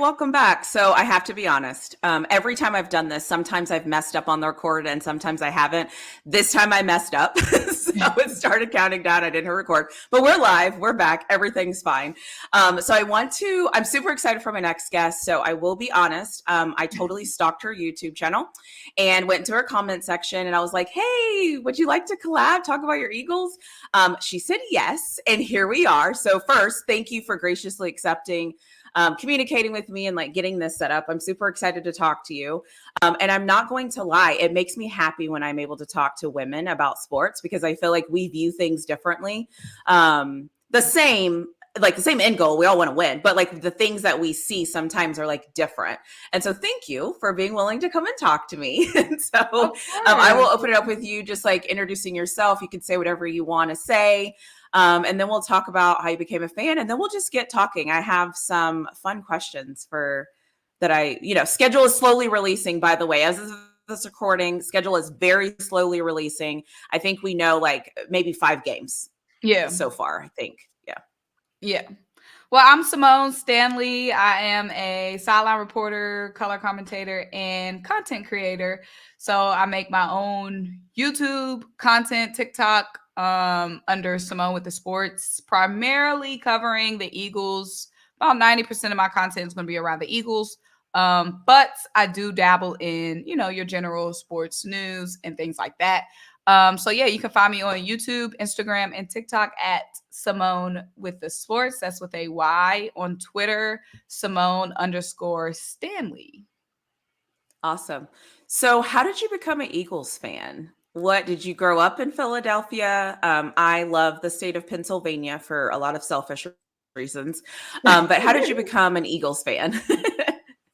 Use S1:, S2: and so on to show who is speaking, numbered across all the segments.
S1: welcome back. So I have to be honest. Every time I've done this, sometimes I've messed up on the record and sometimes I haven't. This time I messed up. So it started counting down. I didn't hit record, but we're live. We're back. Everything's fine. I'm super excited for my next guest. So I will be honest. I totally stalked her YouTube channel and went to her comment section and I was like, hey, would you like to collab, talk about your Eagles? She said yes. And here we are. So first, thank you for graciously accepting communicating with me and like getting this set up. I'm super excited to talk to you. And I'm not going to lie, it makes me happy when I'm able to talk to women about sports because I feel like we view things differently. The same end goal, we all want to win, but like the things that we see sometimes are like different. And so thank you for being willing to come and talk to me. And so I will open it up with you, just like introducing yourself. You can say whatever you want to say. And then we'll talk about how you became a fan and then we'll just get talking. I have some fun questions schedule is slowly releasing, by the way, as of this recording, schedule is very slowly releasing. I think we know like maybe 5 games so far, I think.
S2: Yeah. Well, I'm Symone Stanley. I am a sideline reporter, color commentator, and content creator. So I make my own YouTube content, TikTok, under Symone with the Sports, primarily covering the Eagles. About 90% of my content is going to be around the Eagles. But I do dabble in, your general sports news and things like that. You can find me on YouTube, Instagram, and TikTok at Symone with the Sports. That's with a Y. On Twitter, Symone_Stanley.
S1: Awesome. So how did you become an Eagles fan? What did you grow up in Philadelphia? I love the state of Pennsylvania for a lot of selfish reasons. But how did you become an Eagles fan?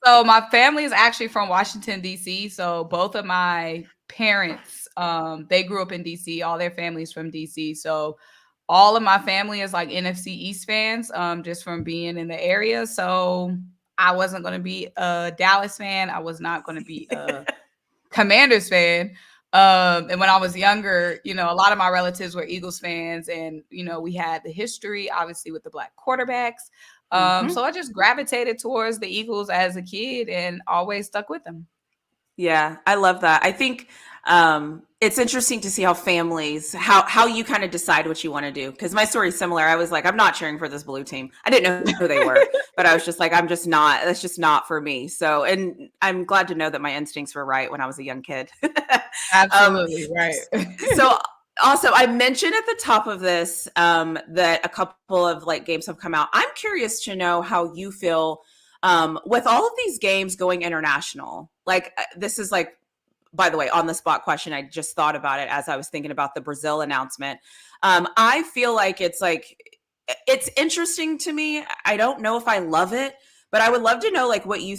S2: So my family is actually from Washington, D.C. So both of my parents, they grew up in D.C. All their families from D.C. So all of my family is like NFC East fans, just from being in the area. So I wasn't going to be a Dallas fan. I was not going to be a Commanders fan. And when I was younger, a lot of my relatives were Eagles fans. And, we had the history, obviously, with the Black quarterbacks. So I just gravitated towards the Eagles as a kid and always stuck with them.
S1: Yeah, I love that. I think it's interesting to see how families, how you kind of decide what you want to do. Because my story is similar. I was like, I'm not cheering for this blue team. I didn't know who they were, but I was just like, I'm just not. That's just not for me. So, and I'm glad to know that my instincts were right when I was a young kid.
S2: Absolutely right.
S1: So also, I mentioned at the top of this that a couple of like games have come out. I'm curious to know how you feel with all of these games going international. Like this is like, by the way, on the spot question. I just thought about it as I was thinking about the Brazil announcement. I feel like it's interesting to me. I don't know if I love it, but I would love to know like what you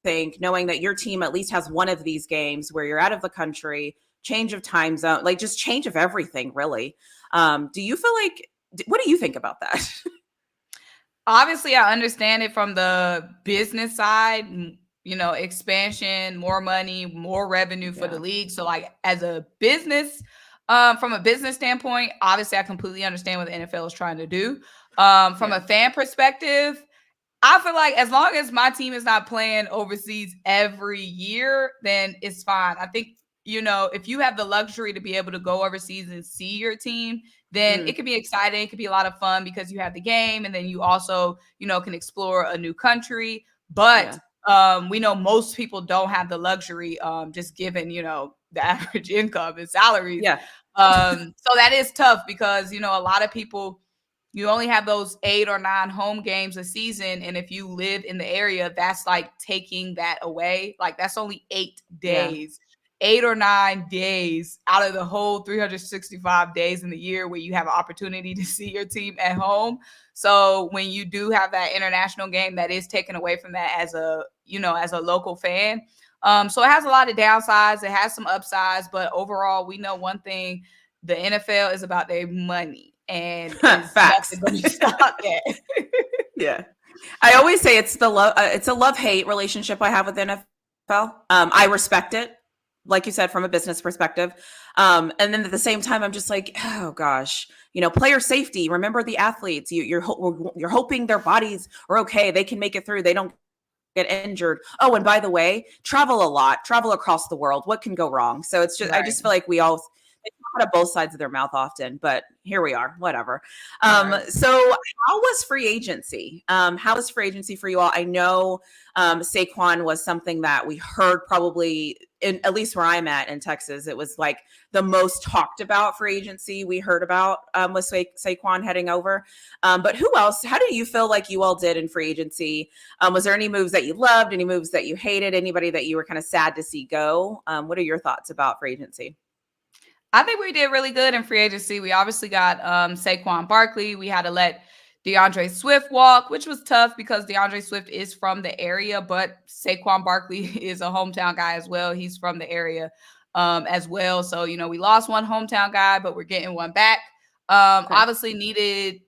S1: think, knowing that your team at least has one of these games where you're out of the country, change of time zone, like just change of everything, really. Do you feel like, what do you think about that?
S2: Obviously, I understand it from the business side, expansion, more money, more revenue for the league. So like as a business, from a business standpoint, obviously I completely understand what the NFL is trying to do. From a fan perspective, I feel like as long as my team is not playing overseas every year, then it's fine. I think, if you have the luxury to be able to go overseas and see your team, then it could be exciting. It could be a lot of fun because you have the game and then you also, can explore a new country. But we know most people don't have the luxury, just given, the average income and salaries.
S1: Yeah.
S2: So that is tough because, a lot of people, you only have those 8 or 9 home games a season. And if you live in the area, that's like taking that away. Like that's only 8 days. 8 or 9 days out of the whole 365 days in the year where you have an opportunity to see your team at home. So when you do have that international game, that is taken away from that as a local fan. So it has a lot of downsides. It has some upsides, but overall, we know one thing: the NFL is about their money, and
S1: facts. Yeah, I always say it's a love-hate relationship I have with the NFL. I respect it, like you said, from a business perspective. And then at the same time, I'm just like, oh gosh, player safety. Remember the athletes. You're hoping their bodies are okay. They can make it through. They don't get injured. Oh, and by the way, travel a lot, travel across the world. What can go wrong? So it's just, I
S2: Right.
S1: just feel like they talk out of both sides of their mouth often, but here we are, whatever.
S2: Right.
S1: So how was free agency? How was free agency for you all? I know Saquon was something that we heard probably in, at least where I'm at in Texas, it was like the most talked about free agency we heard about was Saquon heading over. But who else? How do you feel like you all did in free agency? Was there any moves that you loved? Any moves that you hated? Anybody that you were kind of sad to see go? What are your thoughts about free agency?
S2: I think we did really good in free agency. We obviously got Saquon Barkley. We had to let DeAndre Swift walk, which was tough because DeAndre Swift is from the area, but Saquon Barkley is a hometown guy as well. He's from the area as well. So, we lost one hometown guy, but we're getting one back.
S1: Okay.
S2: Obviously needed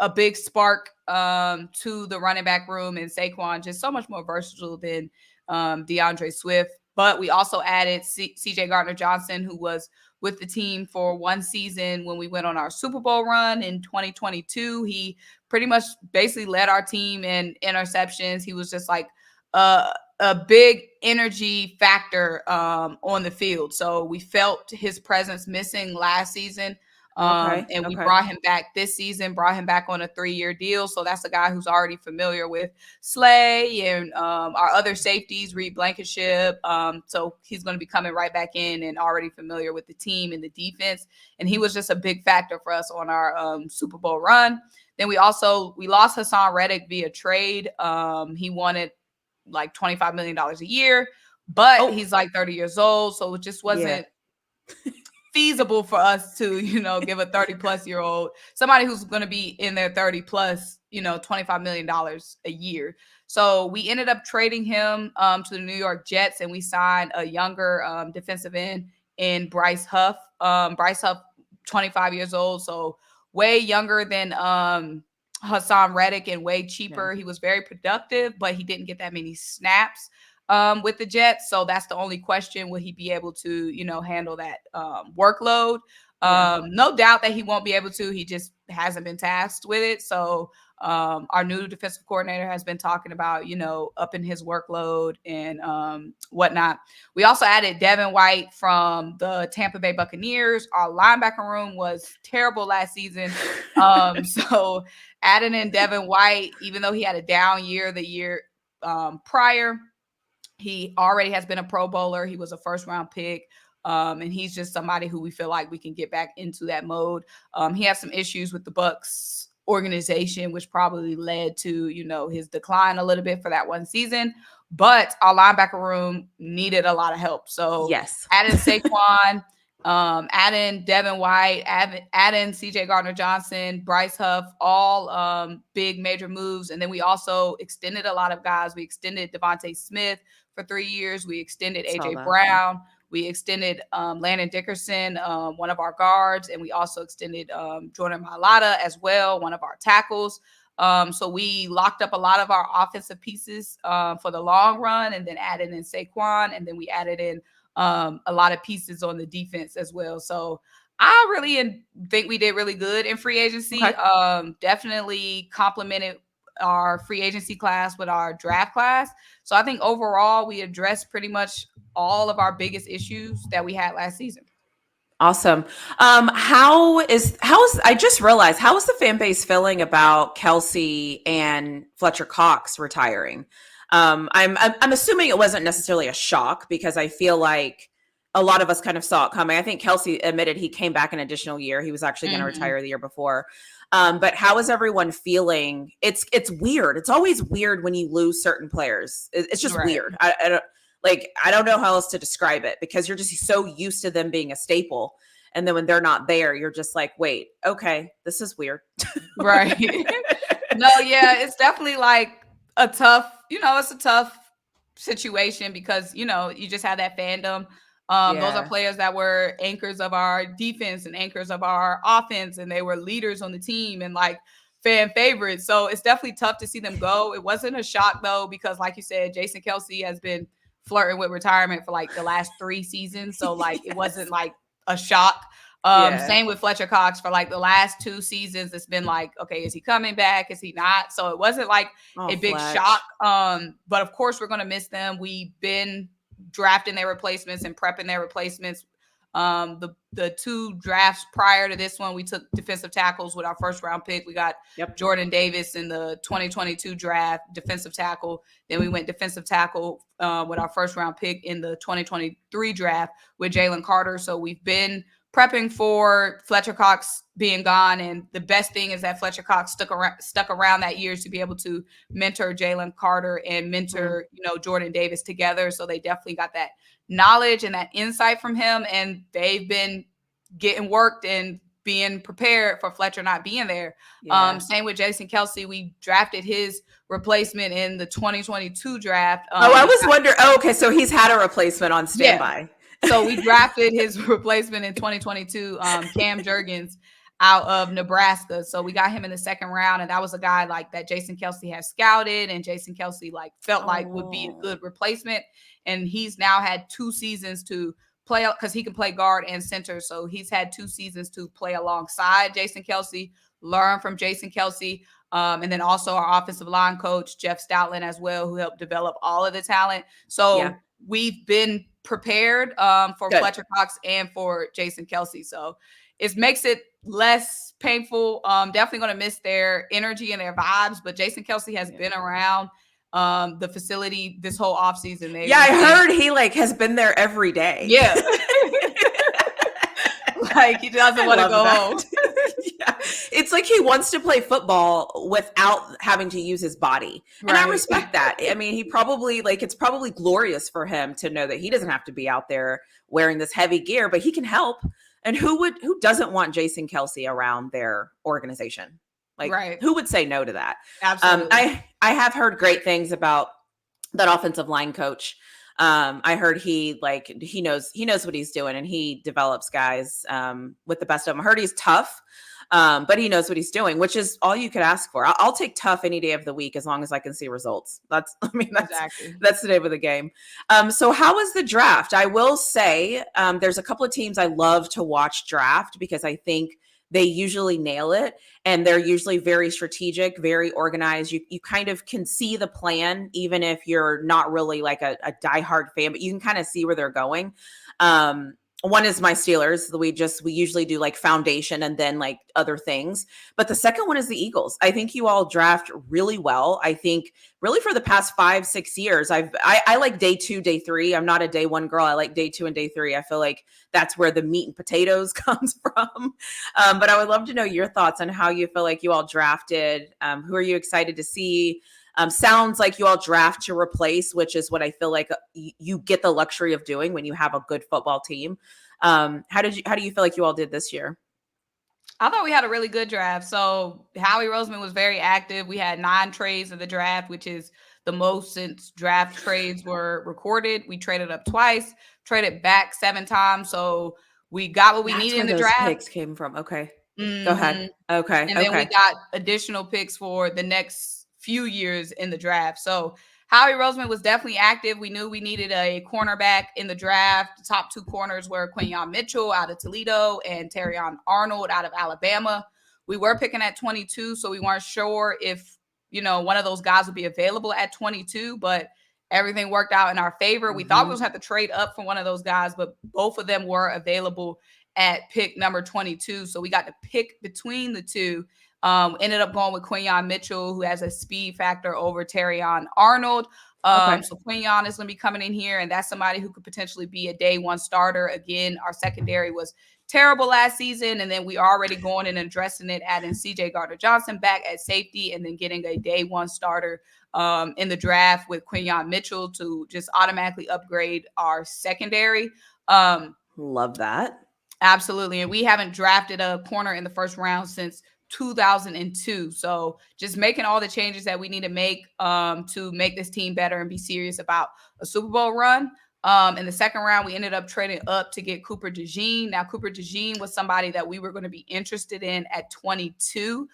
S2: a big spark to the running back room, and Saquon just so much more versatile than DeAndre Swift. But we also added CJ Gardner-Johnson, who was with the team for one season when we went on our Super Bowl run in 2022. He pretty much basically led our team in interceptions. He was just like a big energy factor on the field. So we felt his presence missing last season. And we brought him back this season, brought him back on a 3-year deal. So that's a guy who's already familiar with Slay and our other safeties, Reed Blankenship. So he's going to be coming right back in and already familiar with the team and the defense. And he was just a big factor for us on our Super Bowl run. Then we lost Hassan Reddick via trade. He wanted like $25 million a year, but he's like 30 years old. So it just wasn't feasible for us to, give a 30-plus-year-old, somebody who's going to be in their 30-plus, $25 million a year. So we ended up trading him to the New York Jets, and we signed a younger defensive end in Bryce Huff. Bryce Huff, 25 years old, so way younger than Hassan Reddick and way cheaper. Yeah. He was very productive, but he didn't get that many snaps with the Jets. So that's the only question. Will he be able to, handle that workload? No doubt that he won't be able to. He just hasn't been tasked with it. So our new defensive coordinator has been talking about, upping his workload and whatnot. We also added Devin White from the Tampa Bay Buccaneers. Our linebacker room was terrible last season. So adding in Devin White, even though he had a down year the year prior, he already has been a Pro Bowler. He was a first-round pick. And he's just somebody who we feel like we can get back into that mode. He has some issues with the Bucs organization, which probably led to, his decline a little bit for that one season. But our linebacker room needed a lot of help. So adding Saquon, adding Devin White, adding CJ Gardner-Johnson, Bryce Huff, all big major moves. And then we also extended a lot of guys. We extended Devontae Smith for 3 years. We extended AJ Brown. We extended Landon Dickerson, one of our guards, and we also extended Jordan Mailata as well, one of our tackles. So we locked up a lot of our offensive pieces for the long run, and then added in Saquon, and then we added in a lot of pieces on the defense as well. So I really think we did really good in free agency. Definitely complimented our free agency class with our draft class. So I think overall we addressed pretty much all of our biggest issues that we had last season.
S1: Awesome. I just realized, how is the fan base feeling about Kelce and Fletcher Cox retiring? I'm assuming it wasn't necessarily a shock, because I feel like a lot of us kind of saw it coming. I think Kelce admitted he came back an additional year. He was actually going to retire the year before. But how is everyone feeling? It's weird. It's always weird when you lose certain players. It's just weird. I don't know how else to describe it, because you're just so used to them being a staple. And then when they're not there, you're just like, wait, okay, this is weird.
S2: Right. No, yeah, it's definitely like a tough situation, because, you just have that fandom. Those are players that were anchors of our defense and anchors of our offense, and they were leaders on the team and like fan favorites. So it's definitely tough to see them go. It wasn't a shock though, because like you said, Jason Kelce has been flirting with retirement for like the last 3 seasons. So like it wasn't like a shock.
S1: Yeah.
S2: Same with Fletcher Cox for like the last 2 seasons. It's been like, okay, is he coming back? Is he not? So it wasn't like
S1: Oh,
S2: a big
S1: Fletch.
S2: shock. But of course, we're going to miss them. We've been drafting their replacements and prepping their replacements. The 2 drafts prior to this one, we took defensive tackles with our first round pick. We got Jordan Davis in the 2022 draft, defensive tackle. Then we went defensive tackle with our first round pick in the 2023 draft with Jalen Carter. So we've been prepping for Fletcher Cox being gone. And the best thing is that Fletcher Cox stuck around that year to be able to mentor Jalen Carter and mentor, Jordan Davis together. So they definitely got that knowledge and that insight from him. And they've been getting worked and being prepared for Fletcher not being there.
S1: Yeah.
S2: Same with Jason Kelce. We drafted his replacement in the 2022 draft.
S1: I was wondering. Oh, okay. So he's had a replacement on standby.
S2: Yeah. So we drafted his replacement in 2022, Cam Jurgens out of Nebraska. So we got him in the second round. And that was a guy like that Jason Kelce has scouted and Jason Kelce like felt like would be a good replacement. And he's now had 2 seasons to play because he can play guard and center. So he's had 2 seasons to play alongside Jason Kelce, learn from Jason Kelce. And then also our offensive line coach, Jeff Stoutland as well, who helped develop all of the talent. So we've been prepared for Fletcher Cox and for Jason Kelce. So it makes it less painful. Definitely going to miss their energy and their vibes, but Jason Kelce has been around the facility this whole offseason.
S1: I heard he has been there every day.
S2: Yeah. Like he doesn't want to go home.
S1: It's like he wants to play football without having to use his body. And I respect that. I mean, he probably it's probably glorious for him to know that he doesn't have to be out there wearing this heavy gear, but he can help. And who doesn't want Jason Kelce around their organization? Who would say no to that?
S2: Absolutely.
S1: I have heard great things about that offensive line coach. I heard he knows what he's doing and he develops guys with the best of them. I heard he's tough, but he knows what he's doing, which is all you could ask for. I'll take tough any day of the week as long as I can see results. That's the name of the game. So how was the draft? I will say there's a couple of teams I love to watch draft because I think they usually nail it and they're usually very strategic, very organized. You kind of can see the plan, even if you're not really like a diehard fan, but you can kind of see where they're going. One is my Steelers. We usually do like foundation and then like other things. But the second one is the Eagles. I think you all draft really well. I think really for the past 5-6 years, I like day 2, day 3. I'm not a day 1 girl. I like day 2 and day 3. I feel like that's where the meat and potatoes comes from. But I would love to know your thoughts on how you feel like you all drafted. Who are you excited to see? Sounds like you all draft to replace, which is what I feel like you get the luxury of doing when you have a good football team. How do you feel like you all did this year?
S2: I thought we had a really good draft. So Howie Roseman was very active. We had 9 trades in the draft, which is the most since draft trades were recorded. We traded up twice, traded back 7 times. So we got what we needed in the draft.
S1: Picks came from. Okay. Go ahead. Okay.
S2: And then we got additional picks for the next few years in the draft. So Howie Roseman was definitely active. We knew we needed a cornerback in the draft. The top 2 corners were Quinyon Mitchell out of Toledo and Terrion Arnold out of Alabama. We were picking at 22, so we weren't sure if, one of those guys would be available at 22, but everything worked out in our favor. We thought we was going to have to trade up for one of those guys, but both of them were available at pick number 22. So we got to pick between the 2. Ended up going with Quinyon Mitchell, who has a speed factor over Terrion Arnold. So Quinyon is going to be coming in here, and that's somebody who could potentially be a day 1 starter. Again, our secondary was terrible last season, and then we already going and addressing it, adding C.J. Gardner-Johnson back at safety, and then getting a day 1 starter in the draft with Quinyon Mitchell to just automatically upgrade our secondary.
S1: Love that.
S2: Absolutely, and we haven't drafted a corner in the first round since 2002. So just making all the changes that we need to make this team better and be serious about a Super Bowl run. In the second round, we ended up trading up to get Cooper DeJean. Now, Cooper DeJean was somebody that we were going to be interested in at 22.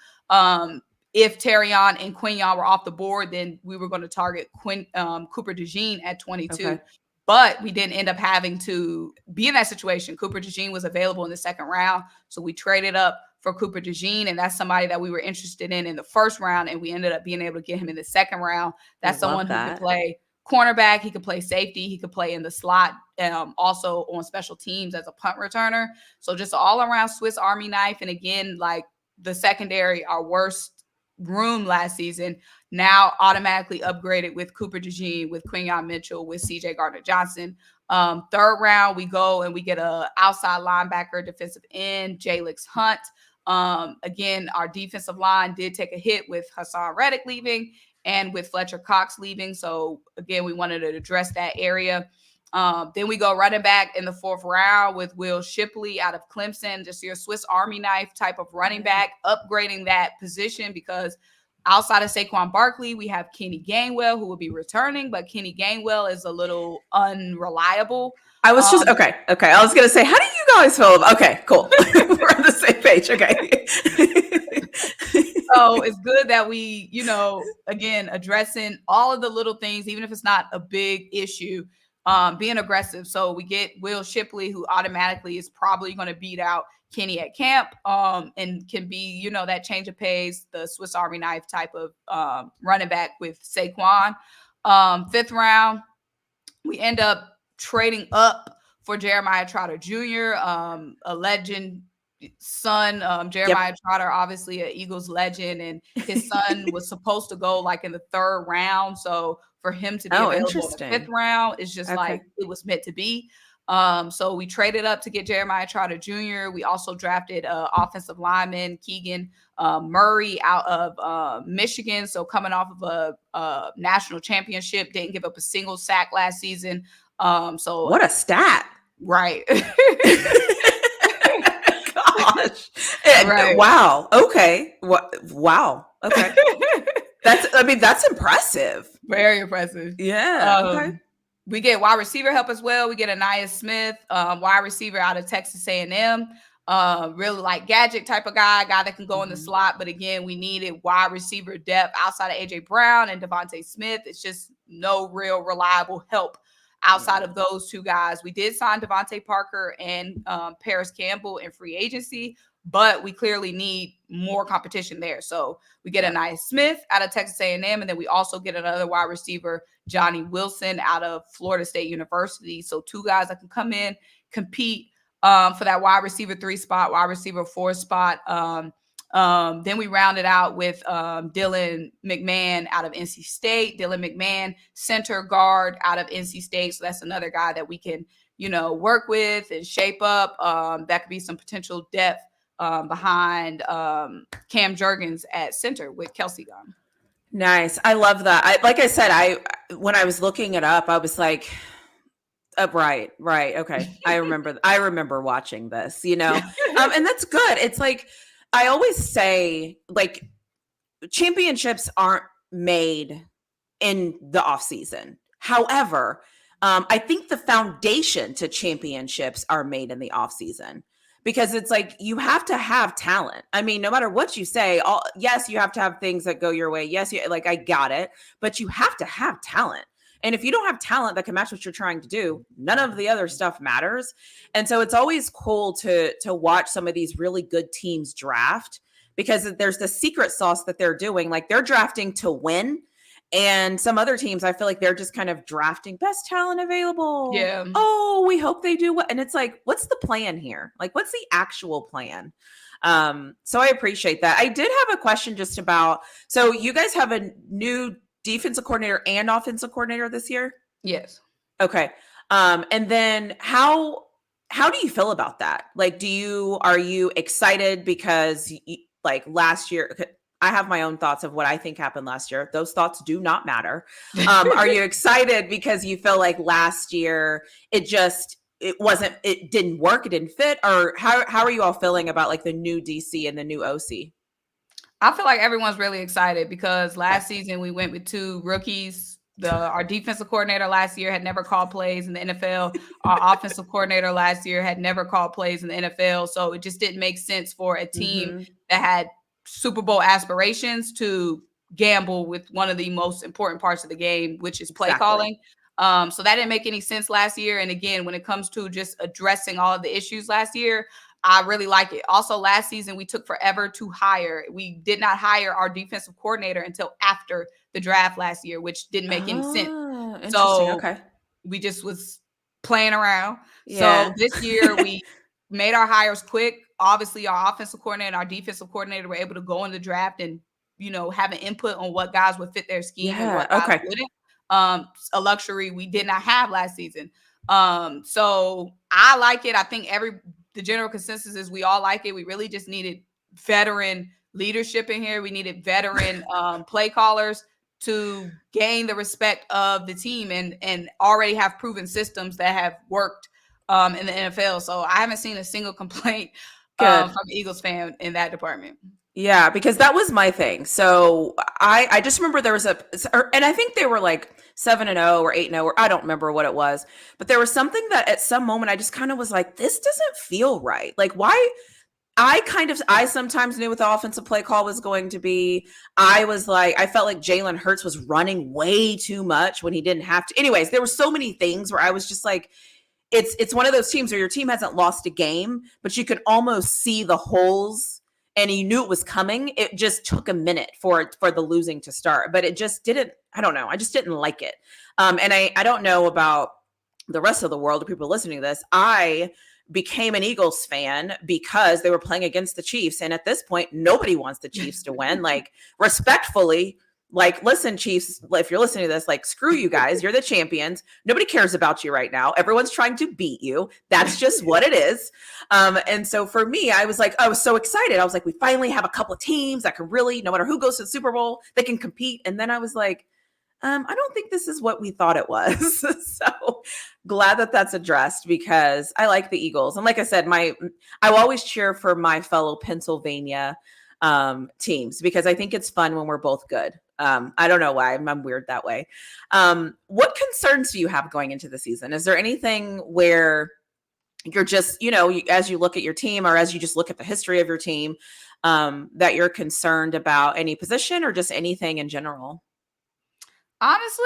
S2: If Terrion and Quinyon were off the board, then we were going to target Cooper DeJean at 22. But we didn't end up having to be in that situation. Cooper DeJean was available in the second round, so we traded up for Cooper DeJean, and that's somebody that we were interested in the first round, and we ended up being able to get him in the second round. That's someone who can play cornerback, he could play safety, he could play in the slot, also on special teams as a punt returner. So just all around Swiss Army knife. And again, like the secondary, our worst room last season, now automatically upgraded with Cooper DeJean, with Quinyon Mitchell, with CJ Gardner-Johnson. Third round, we go and we get a outside linebacker, defensive end, Jalix Hunt. Again, our defensive line did take a hit with Hassan Reddick leaving and with Fletcher Cox leaving. So again, we wanted to address that area. Then we go running back in the fourth round with Will Shipley out of Clemson, just your Swiss Army knife type of running back, upgrading that position because outside of Saquon Barkley, we have Kenny Gainwell who will be returning, but Kenny Gainwell is a little unreliable.
S1: I was just okay. I was gonna say, how do you guys feel about? Okay, cool. We're on the same page. Okay.
S2: So it's good that we, again, addressing all of the little things, even if it's not a big issue, being aggressive. So we get Will Shipley, who automatically is probably going to beat out Kenny at camp, and can be, that change of pace, the Swiss Army knife type of running back with Saquon. Fifth round, we end up trading up for Jeremiah Trotter Jr., a legend son. Jeremiah Trotter, obviously an Eagles legend, and his son was supposed to go like in the third round. So for him to be available in the fifth round, it's just like it was meant to be. So we traded up to get Jeremiah Trotter Jr. We also drafted offensive lineman Keegan Murray out of Michigan. So coming off of a national championship, didn't give up a single sack last season. So
S1: what a stat.
S2: Right.
S1: Gosh. Right. Wow. Okay. Wow. Okay. That's impressive.
S2: Very impressive.
S1: Yeah. Okay.
S2: We get wide receiver help as well. We get Anaya Smith, wide receiver out of Texas A&M. Really like gadget type of guy that can go in the slot. But again, we needed wide receiver depth outside of AJ Brown and Devontae Smith. It's just no real reliable help outside of those two guys. We did sign Devontae Parker and Paris Campbell in free agency, but we clearly need more competition there. So we get Anaya Smith out of Texas A&M, and then we also get another wide receiver, Johnny Wilson, out of Florida State University. So two guys that can come in, compete for that wide receiver 3 spot, wide receiver 4 spot. Then we rounded out with Dylan McMahon out of NC State. Dylan McMahon, center guard out of NC State. So that's another guy that we can, work with and shape up. That could be some potential depth behind Cam Jurgens at center with Kelce gone.
S1: Nice. I love that. Like I said, when I was looking it up, I was like, right. Okay. I remember watching this, and that's good. It's like, I always say, like, championships aren't made in the off season. However, I think the foundation to championships are made in the off season. Because it's like, you have to have talent. I mean, no matter what you say, yes, you have to have things that go your way. Yes, I got it. But you have to have talent. And if you don't have talent that can match what you're trying to do, none of the other stuff matters. And so it's always cool to watch some of these really good teams draft, because there's the secret sauce that they're doing. Like, they're drafting to win. And some other teams, I feel like they're just kind of drafting best talent available.
S2: Yeah.
S1: Oh, we hope they do what? And it's like, what's the plan here? Like, what's the actual plan? So I appreciate that. I did have a question just about, so you guys have a new defensive coordinator and offensive coordinator this year?
S2: Yes.
S1: Okay. And then how do you feel about that? Like, are you excited because like last year, I have my own thoughts of what I think happened last year. Those thoughts do not matter. Are you excited because you feel like last year it didn't work, it didn't fit? Or how are you all feeling about like the new DC and the new OC?
S2: I feel like everyone's really excited because last season we went with 2 rookies. Our defensive coordinator last year had never called plays in the NFL. Our offensive coordinator last year had never called plays in the NFL. So it just didn't make sense for a team that had Super Bowl aspirations to gamble with one of the most important parts of the game, which is play calling. So that didn't make any sense last year. And again, when it comes to just addressing all of the issues last year, I really like it. Also, last season, we took forever to hire. We did not hire our defensive coordinator until after the draft last year, which didn't make any sense.
S1: Oh, interesting.
S2: So
S1: Okay.
S2: we just was playing around.
S1: Yeah.
S2: So this year we made our hires quick. Obviously, our offensive coordinator, our defensive coordinator were able to go in the draft and, have an input on what guys would fit their scheme and
S1: Yeah.
S2: what guys
S1: Okay.
S2: wouldn't. A luxury we did not have last season. So I like it. I think the general consensus is we all like it. We really just needed veteran leadership in here. We needed veteran play callers to gain the respect of the team and already have proven systems that have worked in the NFL. So I haven't seen a single complaint from an Eagles fan in that department.
S1: Yeah, because that was my thing. So I just remember there was and I think they were like 7-0 or 8-0, or I don't remember what it was, but there was something that at some moment I just kind of was like, this doesn't feel right. Like, why? I sometimes knew what the offensive play call was going to be. I felt like Jalen Hurts was running way too much when he didn't have to. Anyways, there were so many things where I was just like, it's one of those teams where your team hasn't lost a game, but you can almost see the holes and you knew it was coming. It just took a minute for the losing to start, but it just didn't. I don't know. I just didn't like it. And I don't know about the rest of the world, the people listening to this. I became an Eagles fan because they were playing against the Chiefs, and at this point, nobody wants the Chiefs to win. Like, respectfully. Like, listen, Chiefs, if you're listening to this, like, screw you guys. You're the champions. Nobody cares about you right now. Everyone's trying to beat you. That's just what it is. And so for me, I was so excited. I was like, we finally have a couple of teams that can really, no matter who goes to the Super Bowl, they can compete. And then I was like, I don't think this is what we thought it was. So glad that that's addressed because I like the Eagles. And like I said, I will always cheer for my fellow Pennsylvania teams because I think it's fun when we're both good. I don't know why I'm weird that way. What concerns do you have going into the season? Is there anything where you're just, as you look at your team or as you just look at the history of your team, that you're concerned about any position or just anything in general?
S2: Honestly,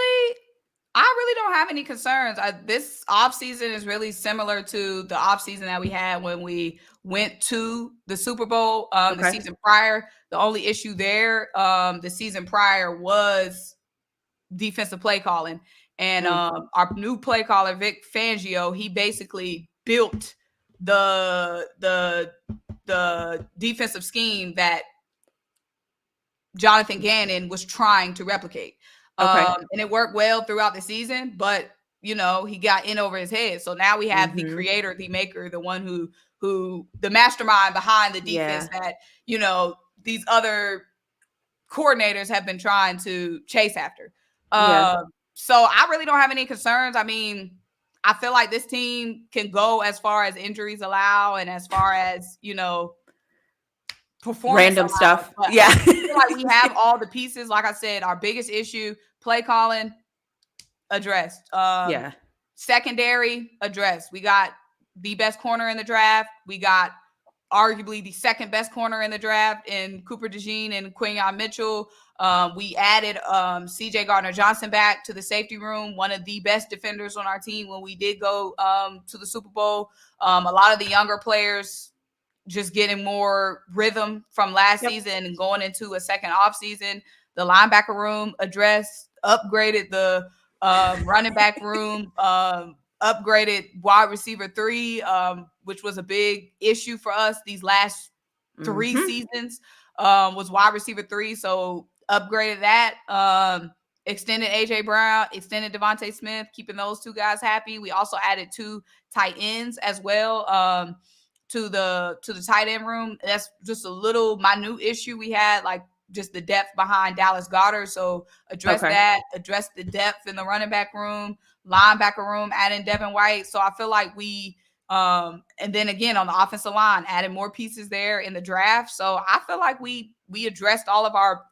S2: I really don't have any concerns. This offseason is really similar to the offseason that we had when we went to the Super Bowl the season prior. The only issue there the season prior was defensive play calling. And our new play caller, Vic Fangio, he basically built the defensive scheme that Jonathan Gannon was trying to replicate. And it worked well throughout the season, but he got in over his head. So now we have the creator, the maker, the one who the mastermind behind the defense that, these other coordinators have been trying to chase after. So I really don't have any concerns. I mean, I feel like this team can go as far as injuries allow and as far as, performance
S1: random stuff.
S2: But I feel like we have all the pieces. Like I said, our biggest issue, play calling, addressed. Secondary, addressed. We got the best corner in the draft. We got arguably the second best corner in the draft in Cooper DeJean and Quinyon Mitchell. We added CJ Gardner-Johnson back to the safety room, one of the best defenders on our team when we did go to the Super Bowl. A lot of the younger players just getting more rhythm from last season and going into a second off season. The linebacker room addressed, upgraded the running back room, upgraded wide receiver 3, which was a big issue for us these last 3 seasons, was wide receiver 3. So upgraded that, extended AJ Brown, extended Devontae Smith, keeping those 2 guys happy. We also added 2 tight ends as well, to the tight end room. That's just a little minute issue we had, like just the depth behind Dallas Goedert. So address that, address the depth in the running back room, linebacker room, adding Devin White. So I feel like we, and then again on the offensive line, added more pieces there in the draft. So I feel like we addressed all of our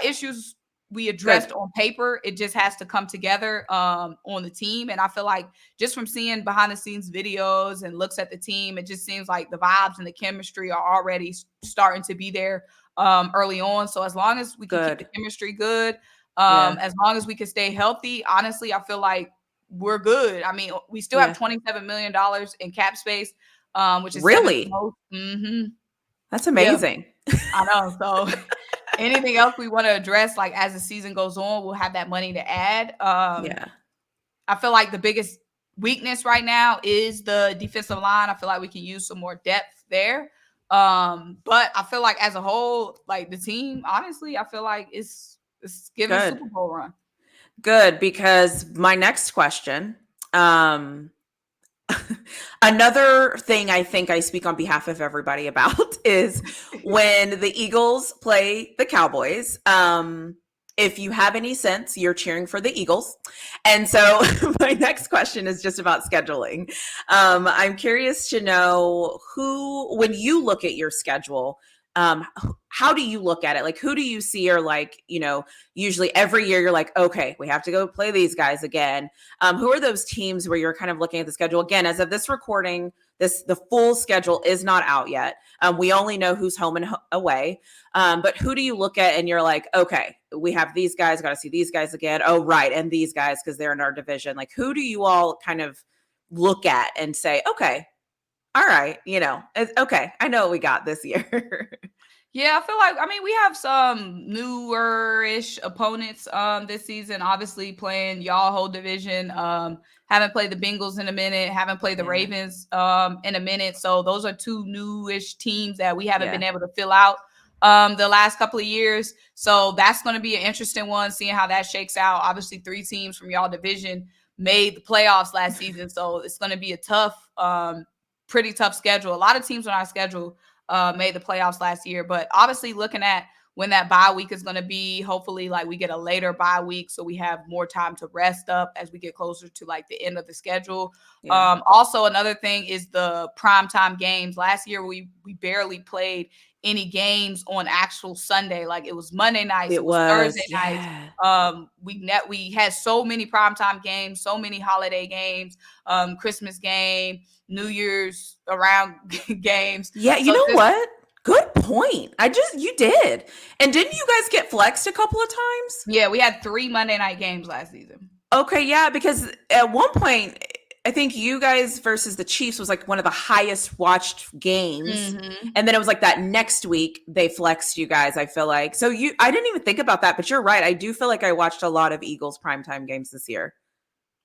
S2: issues. We addressed on paper. It just has to come together on the team. And I feel like just from seeing behind the scenes videos and looks at the team, it just seems like the vibes and the chemistry are already starting to be there early on. So as long as we can keep the chemistry good, as long as we can stay healthy, honestly, I feel like we're good. I mean, we still have $27 million in cap space, which is
S1: really
S2: most. Mm-hmm.
S1: That's
S2: Yeah,
S1: amazing.
S2: I know. So anything else we want to address, like as the season goes on, we'll have that money to add.
S1: Yeah.
S2: I feel like the biggest weakness right now is the defensive line. I feel like we can use some more depth there. But I feel like as a whole, like the team, honestly, I feel like it's giving a
S1: Good.
S2: Super Bowl run.
S1: Good, because my next question, another thing I think I speak on behalf of everybody about is when the Eagles play the Cowboys. If you have any sense, you're cheering for the Eagles. And so my next question is just about scheduling. I'm curious to know when you look at your schedule, how do you look at it? Like, who do you see are like, usually every year you're like, okay, we have to go play these guys again. Who are those teams where you're kind of looking at the schedule? Again, as of this recording, the full schedule is not out yet. We only know who's home and away. But who do you look at and you're like, okay, we have these guys, got to see these guys again. Oh, right. And these guys, because they're in our division. Like, who do you all kind of look at and say, okay, all right, okay, I know what we got this year.
S2: Yeah, I feel like, I mean, we have some newer-ish opponents this season, obviously playing y'all whole division. Haven't played the Bengals in a minute, haven't played the Ravens in a minute. So those are two newish teams that we haven't been able to fill out the last couple of years. So that's going to be an interesting one, seeing how that shakes out. Obviously, 3 teams from y'all division made the playoffs last season. So it's going to be a tough, pretty tough schedule. A lot of teams on our schedule made the playoffs last year, but obviously looking at when that bye week is going to be, hopefully like we get a later bye week so we have more time to rest up as we get closer to like the end of the schedule. Also, another thing is the primetime games. Last year we barely played any games on actual Sunday. Like it was Monday nights, it was Thursday nights. We had so many primetime games, so many holiday games, Christmas game, New Year's around games.
S1: Yeah, you know what? Good point. You did. And didn't you guys get flexed a couple of times?
S2: Yeah, we had 3 Monday night games last season.
S1: Okay, yeah, because at one point, I think you guys versus the Chiefs was like one of the highest watched games. Mm-hmm. And then it was like that next week they flexed you guys, I feel like. So I didn't even think about that, but you're right. I do feel like I watched a lot of Eagles primetime games this year.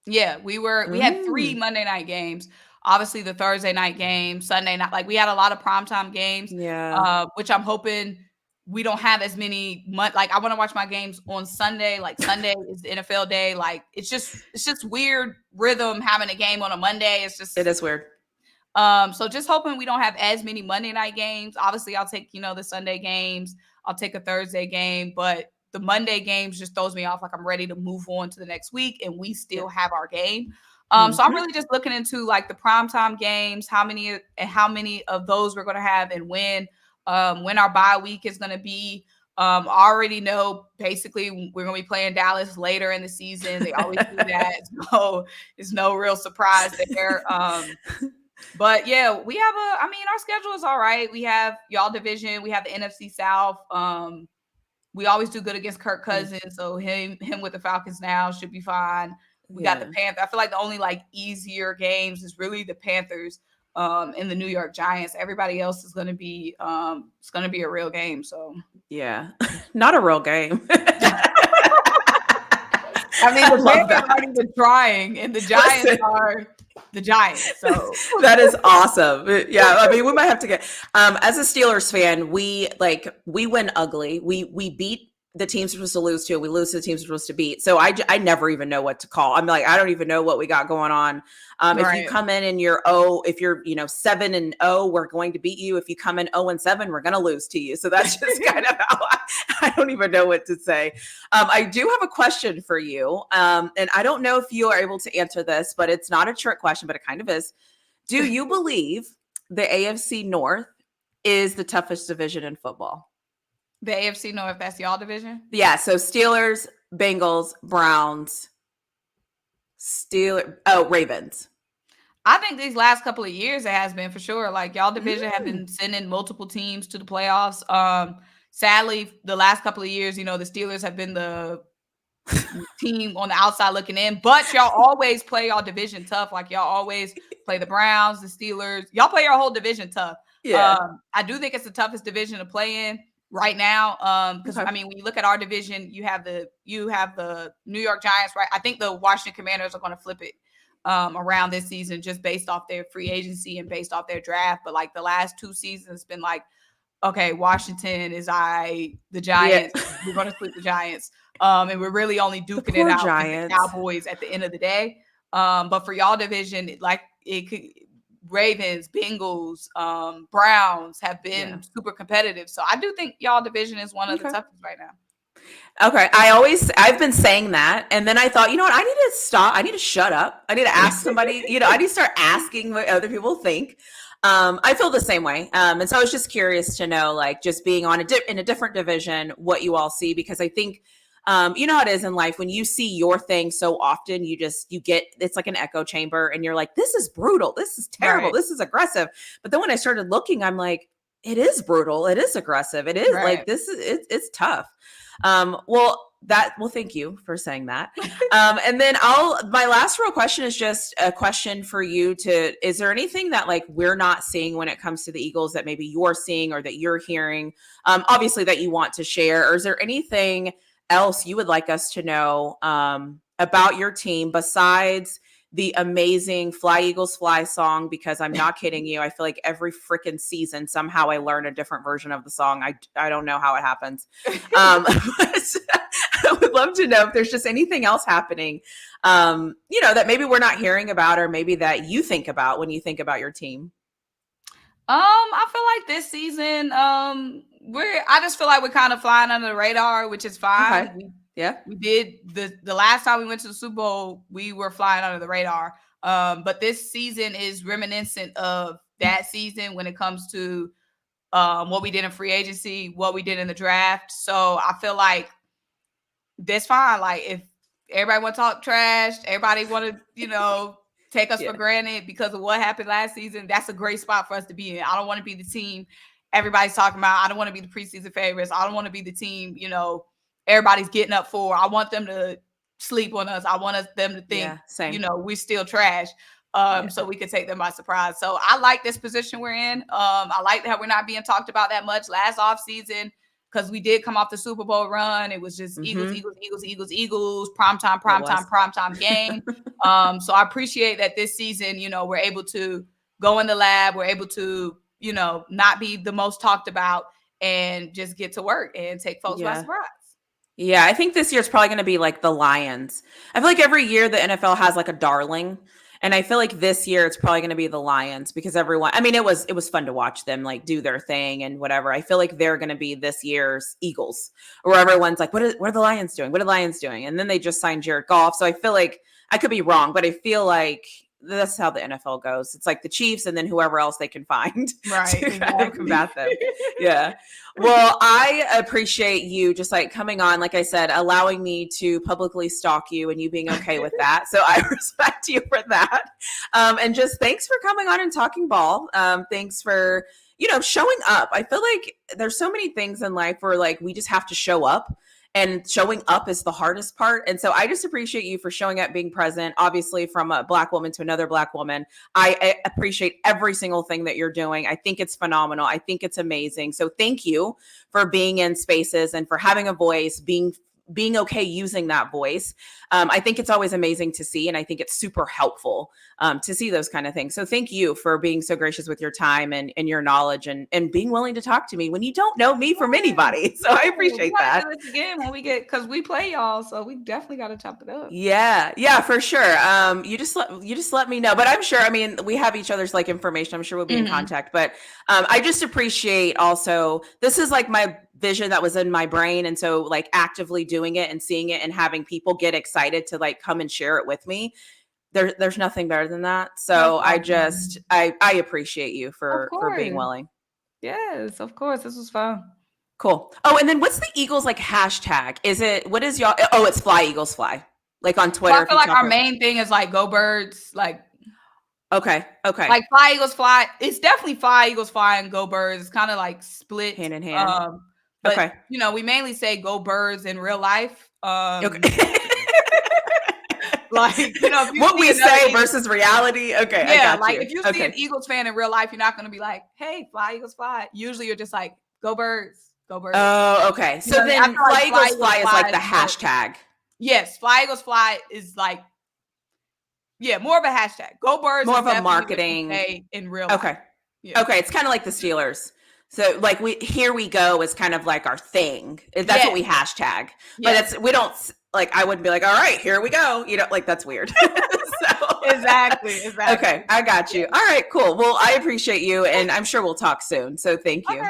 S2: Yeah, we had 3 Monday night games. Obviously the Thursday night game, Sunday night, like we had a lot of primetime games, which I'm hoping we don't have as many. Like I want to watch my games on Sunday. Like Sunday is the NFL day. Like it's just weird rhythm having a game on a Monday.
S1: It is weird.
S2: So just hoping we don't have as many Monday night games. Obviously I'll take, the Sunday games. I'll take a Thursday game, but the Monday games just throws me off. Like I'm ready to move on to the next week and we still have our game. So I'm really just looking into like the primetime games, how many of those we're going to have and when our bye week is going to be. I already know basically we're going to be playing Dallas later in the season. They always do that. So it's no real surprise there. But yeah, we have our schedule is all right. We have y'all division. We have the NFC South. We always do good against Kirk Cousins. So him with the Falcons now should be fine. We got the Panthers. I feel like the only like easier games is really the Panthers and the New York Giants. Everybody else is going to be it's going to be a real game. So
S1: yeah, not a real game.
S2: I mean, the Panthers aren't even trying, and the Giants are the Giants. So
S1: that is awesome. Yeah, I mean, we might have to get as a Steelers fan, we win ugly. We beat the teams we're supposed to lose to, we lose to the teams we're supposed to beat. So I never even know what to call. I'm like, I don't even know what we got going on. If you come in and you're 7-0, we're going to beat you. If you come in 0-7, we're going to lose to you. So that's just kind of how I don't even know what to say. I do have a question for you. And I don't know if you are able to answer this, but it's not a trick question, but it kind of is. Do you believe the AFC North is the toughest division in football?
S2: The AFC North, that's y'all division?
S1: Yeah, so Steelers, Bengals, Browns, Ravens.
S2: I think these last couple of years it has been for sure. Like y'all division have been sending multiple teams to the playoffs. Sadly, the last couple of years, the Steelers have been the team on the outside looking in, but y'all always play y'all division tough. Like y'all always play the Browns, the Steelers. Y'all play your whole division tough.
S1: Yeah.
S2: I do think it's the toughest division to play in right now. Because
S1: Okay.
S2: I mean, when you look at our division, you have the New York Giants, right? I think the Washington Commanders are going to flip it around this season just based off their free agency and based off their draft. But like the last 2 seasons, it's been like, okay, Washington is the Giants.
S1: Yeah.
S2: We're going to sweep the Giants. And we're really only
S1: The
S2: duking it
S1: poor
S2: out with the
S1: Giants.
S2: Cowboys at the end of the day. But for y'all division, like it could, Ravens, Bengals, Browns have been super competitive. So I do think y'all division is one of the toughest right now.
S1: Okay. I've been saying that. And then I thought, you know what? I need to stop. I need to shut up. I need to ask somebody, I need to start asking what other people think. I feel the same way. And so I was just curious to know, like, just being on in a different division, what you all see, because I think, you know how it is in life when you see your thing so often, you get, it's like an echo chamber and you're like, this is brutal. This is terrible. Right. This is aggressive. But then when I started looking, I'm like, it is brutal. It is aggressive. It is like, it's tough. Well, thank you for saying that. And then my last real question is just a question for you is there anything that like we're not seeing when it comes to the Eagles that maybe you're seeing or that you're hearing, obviously that you want to share, or is there anything else you would like us to know, about your team besides the amazing Fly Eagles Fly song? Because I'm not kidding you. I feel like every freaking season, somehow I learn a different version of the song. I don't know how it happens. I would love to know if there's just anything else happening, that maybe we're not hearing about, or maybe that you think about when you think about your team.
S2: I feel like this season, I just feel like we're kind of flying under the radar, which is fine.
S1: Okay.
S2: We did the last time we went to the Super Bowl, we were flying under the radar. But this season is reminiscent of that season when it comes to what we did in free agency, what we did in the draft. So I feel like that's fine. Like if everybody want to talk trash, everybody want to, take us for granted because of what happened last season, that's a great spot for us to be in. I don't want to be the team everybody's talking about. I don't want to be the preseason favorites. I don't want to be the team, everybody's getting up for. I want them to sleep on us. I want them to think, we're still trash. So we could take them by surprise. So I like this position we're in. I like that we're not being talked about that much last offseason because we did come off the Super Bowl run. It was just Eagles, primetime game. So I appreciate that this season, we're able to go in the lab. We're able to, not be the most talked about and just get to work and take folks by surprise.
S1: Yeah, I think this year it's probably going to be like the Lions. I feel like every year the NFL has like a darling. And I feel like this year it's probably going to be the Lions because it was fun to watch them like do their thing and whatever. I feel like they're going to be this year's Eagles, where everyone's like, what are the Lions doing? What are the Lions doing? And then they just signed Jared Goff. So I feel like I could be wrong, but I feel like that's how the NFL goes. It's like the Chiefs and then whoever else they can find to kind of combat them. Yeah. Well, I appreciate you just like coming on, like I said, allowing me to publicly stalk you and you being okay with that. So I respect you for that. And just thanks for coming on and talking ball. Thanks for, showing up. I feel like there's so many things in life where like we just have to show up. And showing up is the hardest part. And so I just appreciate you for showing up, being present, obviously from a Black woman to another Black woman. I appreciate every single thing that you're doing. I think it's phenomenal. I think it's amazing. So thank you for being in spaces and for having a voice, being okay using that voice. I think it's always amazing to see. And I think it's super helpful to see those kind of things. So thank you for being so gracious with your time and your knowledge and being willing to talk to me when you don't know me from anybody. So I appreciate that.
S2: Do this again when we because we play y'all. So we definitely got to chop it up.
S1: Yeah, for sure. You just let me know, but I'm sure, we have each other's like information. I'm sure we'll be in contact, but I just appreciate also, this is like my vision that was in my brain. And so like actively doing it and seeing it and having people get excited to like come and share it with me. There's nothing better than that. So I appreciate you for being willing.
S2: Yes, of course. This was fun.
S1: Cool. Oh, and then what's the Eagles like hashtag? What is y'all? Oh, it's Fly Eagles Fly. Like on Twitter.
S2: I feel like our main thing is like Go Birds. Like,
S1: okay.
S2: Like Fly Eagles Fly. It's definitely Fly Eagles Fly and Go Birds. It's kind of like split
S1: hand in hand.
S2: But,
S1: Okay.
S2: you know, we mainly say go Birds in real life.
S1: Okay.
S2: Like, you know, if you
S1: what
S2: see
S1: we
S2: another
S1: say
S2: Eagles,
S1: versus reality. Okay, I
S2: yeah,
S1: got
S2: like
S1: you.
S2: if you see an
S1: Okay.
S2: Eagles fan in real life, you're not going to be like, hey, fly Eagles fly. Usually you're just like, go Birds, go Birds.
S1: Oh, okay.
S2: You
S1: So
S2: know, I
S1: then
S2: feel like
S1: Fly Eagles Fly is like the
S2: is more,
S1: hashtag.
S2: yes, fly Eagles fly is like, yeah, more of a hashtag. Go Birds
S1: More
S2: is
S1: of a
S2: definitely what you
S1: marketing.
S2: say in real life.
S1: Okay.
S2: Yeah.
S1: Okay. It's kind of like the Steelers. So like here we go is kind of like our thing. That's what we hashtag. But we don't like, I wouldn't be like, all right, here we go. You know, like that's weird. So,
S2: Exactly.
S1: okay. I got you. All right, cool. Well, I appreciate you and I'm sure we'll talk soon. So thank you.
S2: Okay.